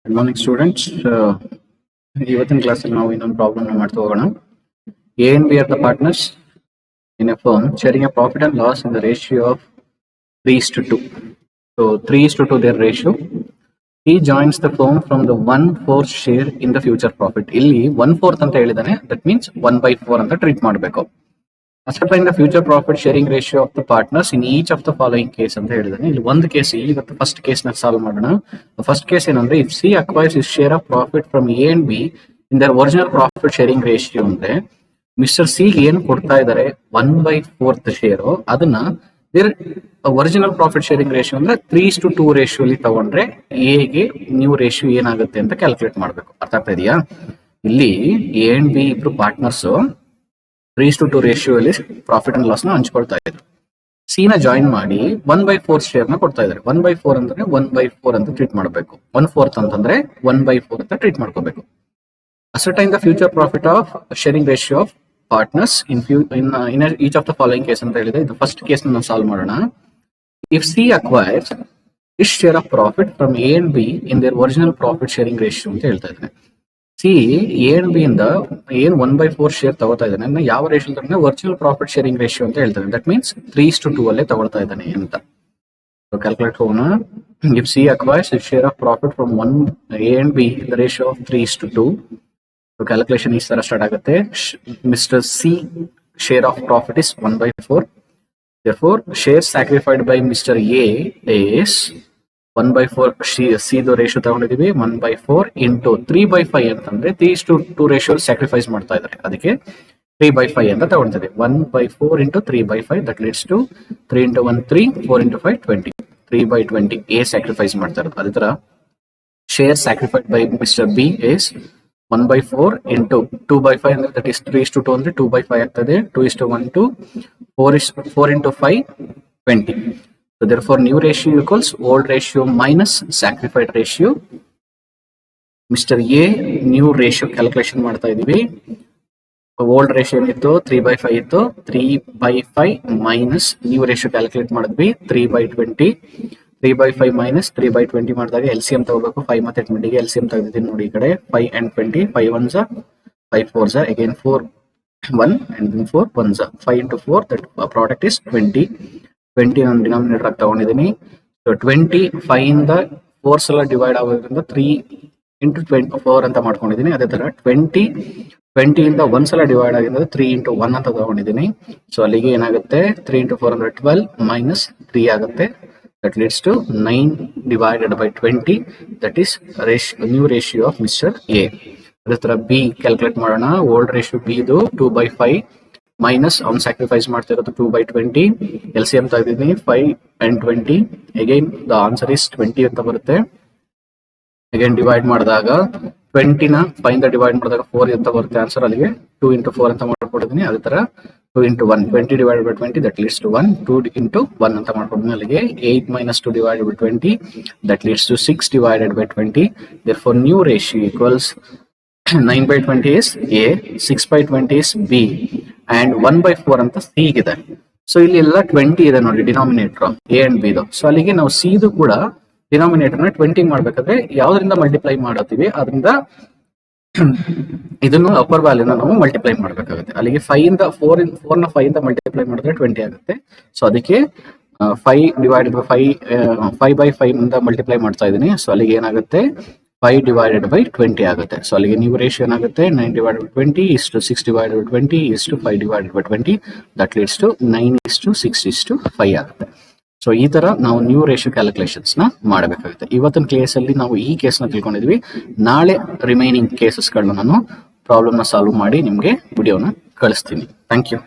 Good morning, students. ಇವತ್ತಿನ ಕ್ಲಾಸಲ್ಲಿ ನಾವು ಇನ್ನೊಂದು ಪ್ರಾಬ್ಲಮ್ ಮಾಡ್ತಾ ಹೋಗೋಣ. A and B are the partners in a firm sharing a profit and loss in the ratio of 3:2. So 3:2 their ratio. He joins the firm from the 1/4 share in the future profit. ಇಲ್ಲಿ 1/4 ಅಂತ ಹೇಳಿದಾನೆ, that means 1/4 ಅಂತ treat ಮಾಡಬೇಕು. Ascertain the future profit sharing ratio of the partners in each of the following case ಅಂತ ಹೇಳಿದಾನೆ. ಇಲ್ಲಿ ಒಂದು case, ಇವತ್ತು ಫಸ್ಟ್ ಕೇಸ್ ನ ಸಾಲ್ವ್ ಮಾಡೋಣ. ಫಸ್ಟ್ ಕೇಸ್ ಏನಂದ್ರೆ, if C acquires is share of profit from A and B in their original profit sharing ratio ಅಂದ್ರೆ mister C ಏನ್ ಕೊಡ್ತಾ ಇದಾರೆ 1/4 ಶೇರು, ಅದನ್ನ ಒರಿಜಿನಲ್ ಪ್ರಾಫಿಟ್ ಶೇರಿಂಗ್ ರೇಷಿಯೋ ಅಂದ್ರೆ 3:2 ರೇಷಿಯೋಲಿ ತಗೊಂಡ್ರೆ ಎಗೆ ನ್ಯೂ ರೇಷಿಯೋ ಏನಾಗುತ್ತೆ ಅಂತ ಕ್ಯಾಲ್ಕುಲೇಟ್ ಮಾಡ್ಬೇಕು. ಅರ್ಥ ಆಗ್ತಾ ಇದೆಯಾ? ಇಲ್ಲಿ ಎ ಅಂಡ್ ಬಿ ಇಬ್ರು ಪಾರ್ಟ್ನರ್ಸ್ 3:2 ರೇಷಿಯೋಲಿ ಪ್ರಾಫಿಟ್ ಅಂಡ್ ಲಾಸ್ ನ ಹಂಚ್ಕೊಳ್ತಾ ಇದ್ರು. ಸಿ ನ ಜಾಯಿನ್ ಮಾಡಿ 1/4 ಶೇರ್ ನ ಕೊಡ್ತಾ ಇದ್ದಾರೆ. 1/4 ಅಂದ್ರೆ 1/4 ಅಂತ ಟ್ರೀಟ್ ಮಾಡಬೇಕು. 1/4 ಅಂತಂದ್ರೆ 1/4 ಅಂತ ಟ್ರೀಟ್ ಮಾಡ್ಕೋಬೇಕು. Ascertain the future profit of sharing ratio of partners in each of the following case ಅಂತ ಹೇಳಿದೆ. ಇದು ಫಸ್ಟ್ ಕೇಸ್ ನಾವು ಸಾಲ್ವ್ ಮಾಡೋಣ. If C acquires his share of profit from A and B in their original profit sharing ratio ಅಂತ ಹೇಳ್ತಾ ಇದ್ದಾನೆ. C A and B ಇಂದ ಏನ್ 1/4 ಶೇರ್ ತಗೋತಾ ಇದ್ದಾನೆ, ಯಾವ ರೇಷಿಯೋ ತಗೊಂಡ್ರೆ ಒರಿಜಿನಲ್ ಪ್ರಾಫಿಟ್ ಶೇರಿಂಗ್ ರೇಷಿಯೋ ಅಂತ ಹೇಳ್ತಾನೆ. ದಟ್ ಮೀನ್ಸ್ 3:2 ಅಲ್ಲೇ ತಗೊಳ್ತಾ ಇದ್ದಾನೆ ಅಂತ. ಕ್ಯಾಲ್ಕುಲೇಟ್ ಹೋಗೋಣ. If C acquires his share of profit from A and B the ratio of 3:2. Calculation ಈ ತರ ಸ್ಟಾರ್ಟ್ ಆಗುತ್ತೆ. Mister C share of profit is 1/4. therefore share sacrificed by Mr. A is 1/4. C ratio ತಗೊಂಡಿದೀವಿ 1/4 into 3/5 ಅಂತಂದ್ರೆ 3:2 ratio sacrifice ಮಾಡ್ತಾ ಇದ್ದಾರೆ, ಅದಕ್ಕೆ 3/5 ಅಂತ ತಗೊಂಡಿದ್ದೀವಿ. 1/4 into 3/5 that leads to 3 into 1 3, 4 into 5 20. 3/20 A sacrifice ಮಾಡ್ತಾ ಇರೋದು. ಅದೇ ತರ share sacrificed by Mister B is 1/4 into 2/5 ಅಂದ್ರೆ ದಟ್ ಇಸ್ 3:2 ಅಂದ್ರೆ 2/5 ಆಗ್ತದೆ. 2:1 to 4 into 5 20. So therefore new ratio equals old ratio minus sacrificed ratio. Mr. A new ratio calculation ಮಾಡ್ತಾ ಇದೀವಿ. Old ratio ಏನಿತ್ತು 3/5 ಇತ್ತು. 3/5 ಮೈನಸ್ ನ್ಯೂ ರೇಷಿಯೋ ಕ್ಯಾಲ್ಕುಲೇಟ್ ಮಾಡಿದ್ವಿ 3/20. 3/5 minus 3/20 ಮಾಡಿದಾಗ LCM ತಗೋಬೇಕು. 5 ಮತ್ತೆ 20 ಗೆ LCM ತೆಗೆದಿದ್ದೀನಿ ನೋಡಿ ಈ ಕಡೆ. 5 and 20, 5 1s 5 4s again 4 1 and then 4 1s 5 into 4 that product is 20. 20 ನಾನು ಡಿನಾಮಿನೇಟರ್ ಆಗಿ ತಗೊಂಡಿದ್ದೀನಿ. ಸೊ 20 5 ಇಂದ 4 ಸಲ ಡಿವೈಡ್ ಆಗೋದ್ರಿಂದ 3 into 4 ಅಂತ ಮಾಡ್ಕೊಂಡಿದ್ದೀನಿ. ಅದೇ ತರ 20 ಇಂದ 1 ಸಲ ಡಿವೈಡ್ ಆಗಿದ್ರೆ 3 into 1 ಅಂತ ತಗೊಂಡಿದ್ದೀನಿ. ಸೊ ಅಲ್ಲಿಗೆ ಏನಾಗುತ್ತೆ 3 into 4 ಅಂದ್ರೆ 12 ಮೈನಸ್ 3 ಆಗುತ್ತೆ. That leads to 9 divided by 20. That is new ratio of Mr. A. ಅದೇ ತರ ಬಿ ಕ್ಯಾಲ್ಕುಲೇಟ್ ಮಾಡೋಣ. ಓಲ್ಡ್ ರೇಷಿಯೋ ಬಿ ಇದು 2/5 ಮೈನಸ್ ಅವ್ನು ಸ್ಯಾಕ್ರಿಫೈಸ್ ಮಾಡ್ತಿರೋದು 2/20. LCM ತೆಗೆದಿದ್ದೀನಿ 5 and 20. Again the answer is 20 ಅಂತ ಬರುತ್ತೆ. ಅಗೈನ್ ಡಿವೈಡ್ ಮಾಡಿದಾಗ 20ನ 5 ಇಂದ ಡಿವೈಡ್ ಮಾಡಿದಾಗ 4 ಅಂತ ಬರುತ್ತೆ ಆನ್ಸರ್. ಅಲ್ಲಿಗೆ 2 into 4 ಅಂತ ಮಾಡ್ಕೊಟ್ಟಿದ್ದೀನಿ. ಅದೇ ತರ 2 into 1 20 divided by 20 that leads to 1. 2 into 1 ಅಂತ ಮಾಡ್ಕೊಟ್ಟಿದ್ದೀನಿ. ಅಲ್ಲಿಗೆ 8 minus 2 divided by 20 that leads to 6 divided by 20. therefore new ratio equals 9/20 is A, 6/20 is B and 1/4 ಅಂತ ಸಿ ಇದೆ. ಸೊ ಇಲ್ಲಿ ಎಲ್ಲ 20 ಇದೆ ನೋಡಿ denominator A and B. So ಅಲ್ಲಿಗೆ ನಾವು ಸಿ ದು ಕೂಡ ಡಿನಾಮಿನೇಟರ್ ನ 20 ಮಾಡ್ಬೇಕಾದ್ರೆ ಯಾವ್ದ್ರಿಂದ ಮಲ್ಟಿಪ್ಲೈ ಮಾಡತ್ತೀವಿ ಅದರಿಂದ ಇದನ್ನು ಅಪ್ಪರ್ ವ್ಯಾಲ್ಯೂನ ನಾವು ಮಲ್ಟಿಪ್ಲೈ ಮಾಡ್ಬೇಕಾಗುತ್ತೆ. ಅಲ್ಲಿಗೆ 4 ನ 5 ಇಂದ ಮಲ್ಟಿಪ್ಲೈ ಮಾಡಿದ್ರೆ 20 ಆಗುತ್ತೆ. ಸೊ ಅದಕ್ಕೆ 5 divided by 5/5 ಇಂದ ಮಲ್ಟಿಪ್ಲೈ ಮಾಡ್ತಾ ಇದ್ದೀನಿ. ಸೊ ಅಲ್ಲಿಗೆ ಏನಾಗುತ್ತೆ 5 divided by 20 ಆಗುತ್ತೆ. ಸೊ ಅಲ್ಲಿಗೆ ನ್ಯೂ ರೇಷಿಯೋ ಏನಾಗುತ್ತೆ 9 divided by 20 is to 6 divided by 20 is to 5 divided by 20. that leads to 9 is to 6 is to 5 ಆಗುತ್ತೆ. ಸೊ ಈ ತರ ನಾವು ನ್ಯೂ ರೇಷಿಯೋ ಕ್ಯಾಲ್ಕುಲೇಷನ್ಸ್ ನ ಮಾಡಬೇಕಾಗುತ್ತೆ. ಇವತ್ತಿನ ಕೇಸ್ ಅಲ್ಲಿ ನಾವು ಈ ಕೇಸ್ ನ ತಿಳ್ಕೊಂಡಿದ್ವಿ. ನಾಳೆ ರಿಮೈನಿಂಗ್ ಕೇಸಸ್ ಗಳನ್ನ ನಾನು ಪ್ರಾಬ್ಲಮ್ ನ ಸಾಲ್ವ್ ಮಾಡಿ ನಿಮ್ಗೆ ವಿಡಿಯೋನ ಕಳಿಸ್ತೀನಿ. Thank you.